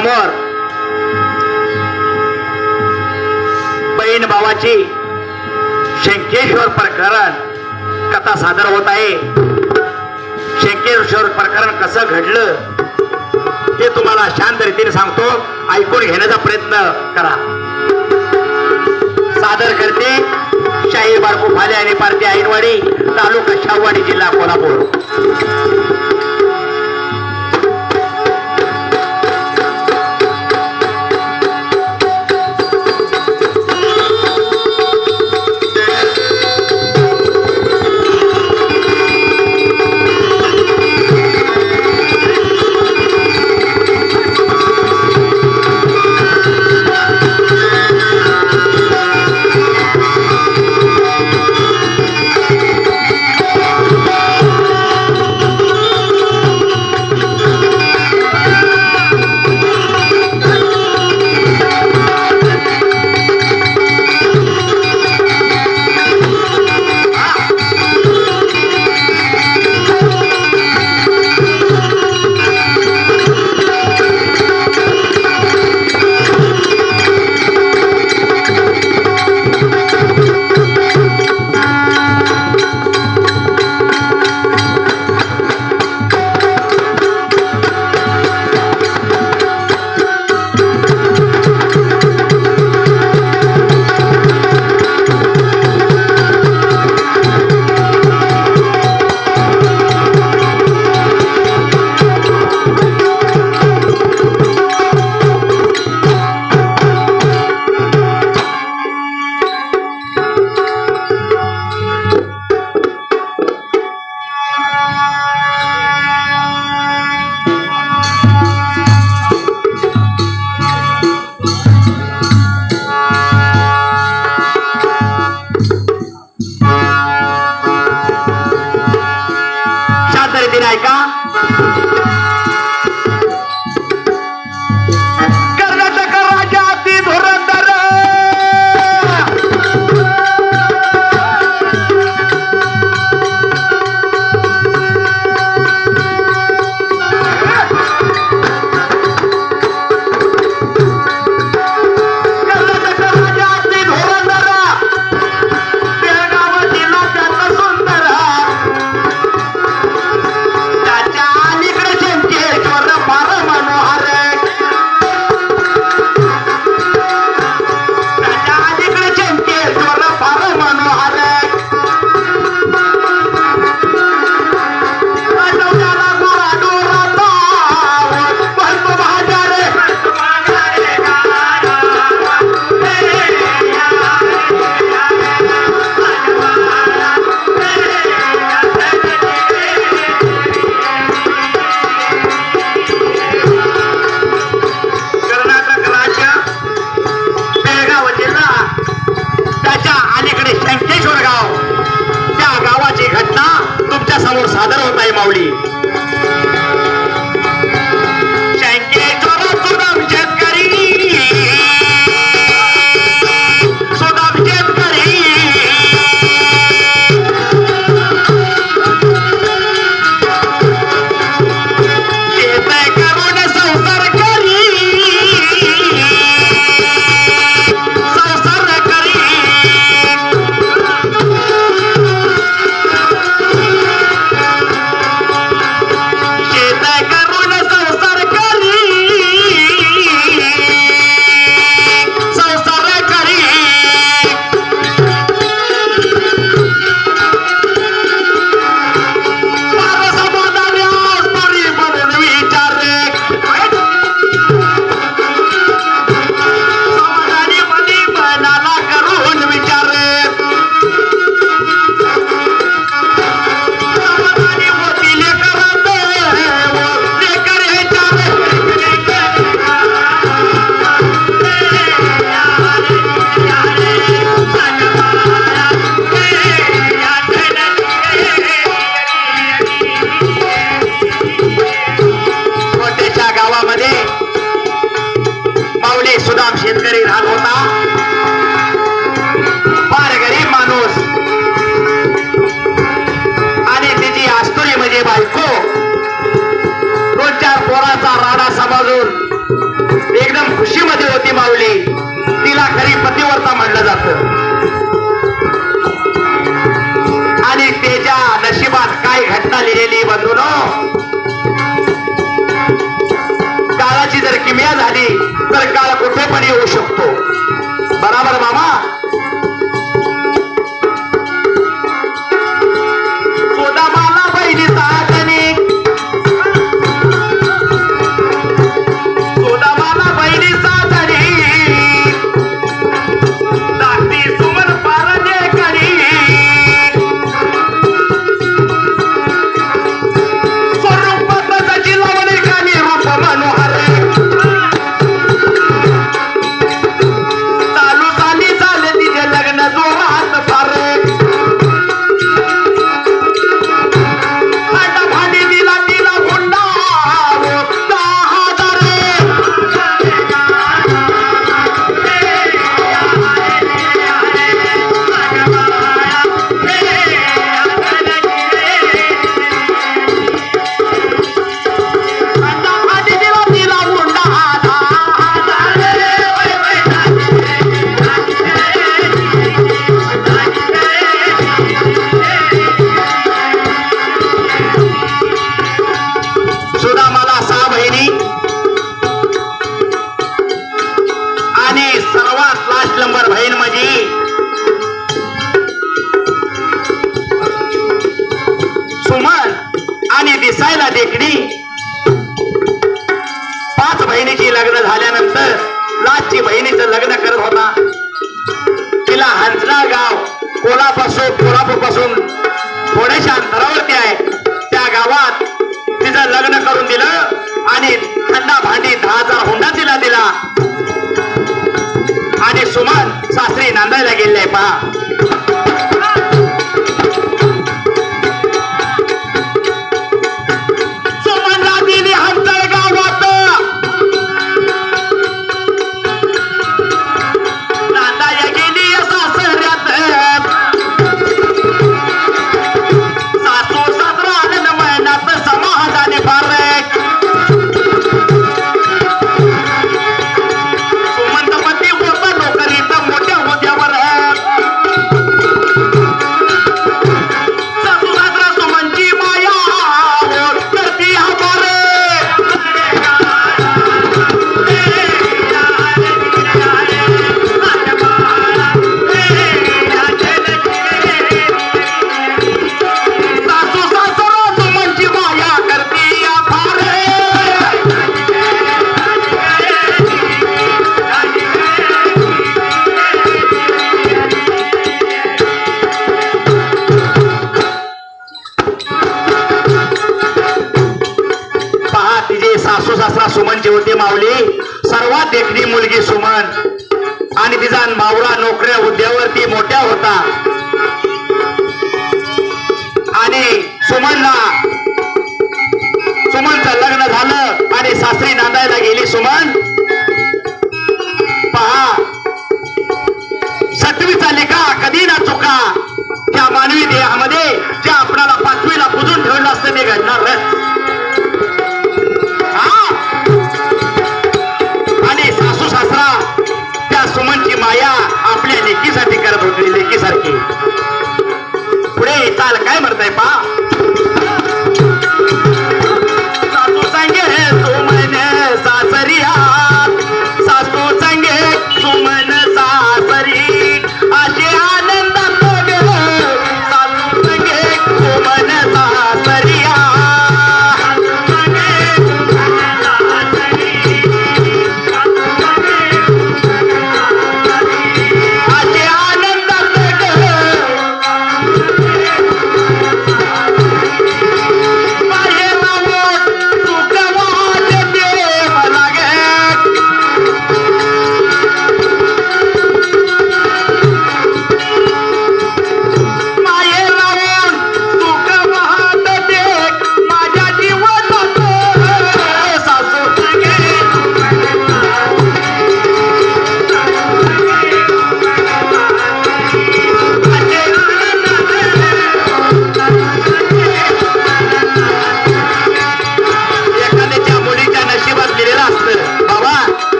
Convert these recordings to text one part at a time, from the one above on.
समोर बहीण भावाची शंकेश्वर प्रकरण कथा सादर होत आहे। शंकेश्वर प्रकरण कसं घडलं ते तुम्हाला शांत रीतीने सांगतो, ऐकून घेण्याचा प्रयत्न करा। सादर करते शाहीर बारकू फाले आणि पारती ऐनवाडी, तालुका शाहवाडी, जिल्हा कोल्हापूर। शेतकरी राहत होता, फार गरीब माणूस, आणि तिची आस्तुरी म्हणजे बायको दोन चार पोराचा राडा समजून उद्या झाली तर काळ कुठे पण येऊ शकतो. बराबर मामा. सुदामाला बहिणी साजणी, सुदामाला बहिणी साजणी, धाकटी सुमन पारणे करी, स्वरूपात त्याची लावणी खाली रूप मनोहर, चालू चाली झाले तिचे लग्न जोरात फार, भांडी दिला तिला गुंडा दिसायला देखणी. 5 बहिणीची लग्न झाल्यानंतर लास्टची बहिणीचं लग्न करत होता. तिला हंसनाळ गाव कोल्हापूर पासून थोड्याशा अंतरावरती आहे. त्या गावात तिचं लग्न करून दिलं आणि थंडा भांडी 10,000 हुंडा तिला दिला आणि सुमन सासरी नांदायला गेले. पहा सासू सासरा सुमनचे होते माऊली. सर्वात देखणी मुलगी सुमन आणि तिचा मावळा नोकऱ्या हुद्द्यावरती मोठ्या होता आणि सुमनचं लग्न झालं आणि सासरी नांदायला गेली सुमन. पहा 7वीचा लेखा कधी ना चुका. त्या मानवी देहामध्ये जे आपणाला 5वीला पुजून ठेवलं असतं ते घडणारच. आणि सासू सासरा त्या सुमनची माया आपल्या लेकीसाठी करत होती. लेकीसारखी. पुढे चाल काय म्हणताय पा. सासू सांगे सुमन सासरिया, सासू सांगे सुमन सासरी, असे आनंदात गेलो सासू सांगे सुमन सासरिया.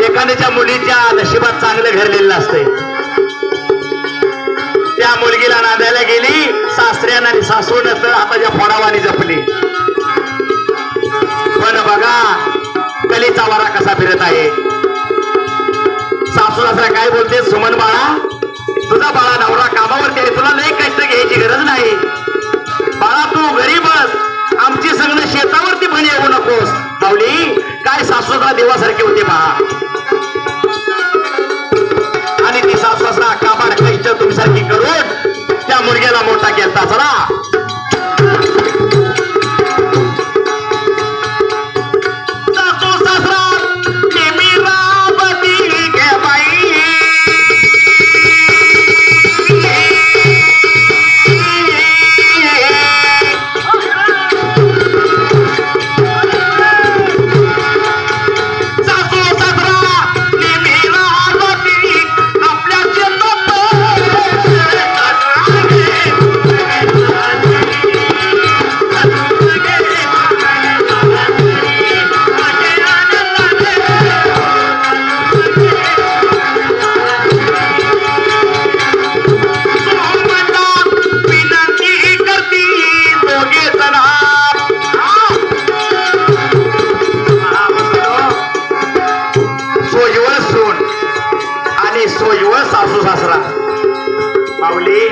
एखाद्याच्या मुलीच्या नशिबात चांगलं घडलेलं असतंय. त्या मुलगीला नांदायला गेली. सासरे नवऱ्यानं आणि सासूनं तर हाताच्या फोडावानी जपली. पण बघा कलेचा वारा कसा फिरत आहे. सासू सासरा काय बोलते, सुमन बाळा तुझा बाळा नवरा कामावरती आहे, तुला लई कष्ट घ्यायची गरज नाही. बाळा तू घरी बस, आमची सगळं शेतावरती पण येऊ नकोस. माऊली काय सासू सासरा देवासारखे होते पहा. आणि ती सासू सासरा काबाड कष्ट तुमच्यासारखी करून त्या मुलग्याला मोठा केलता. चला सोयीवर सासू सासरा. माऊली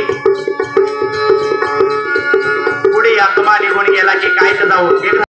पुढे आत्मा निघून गेला की काय तर जाऊ.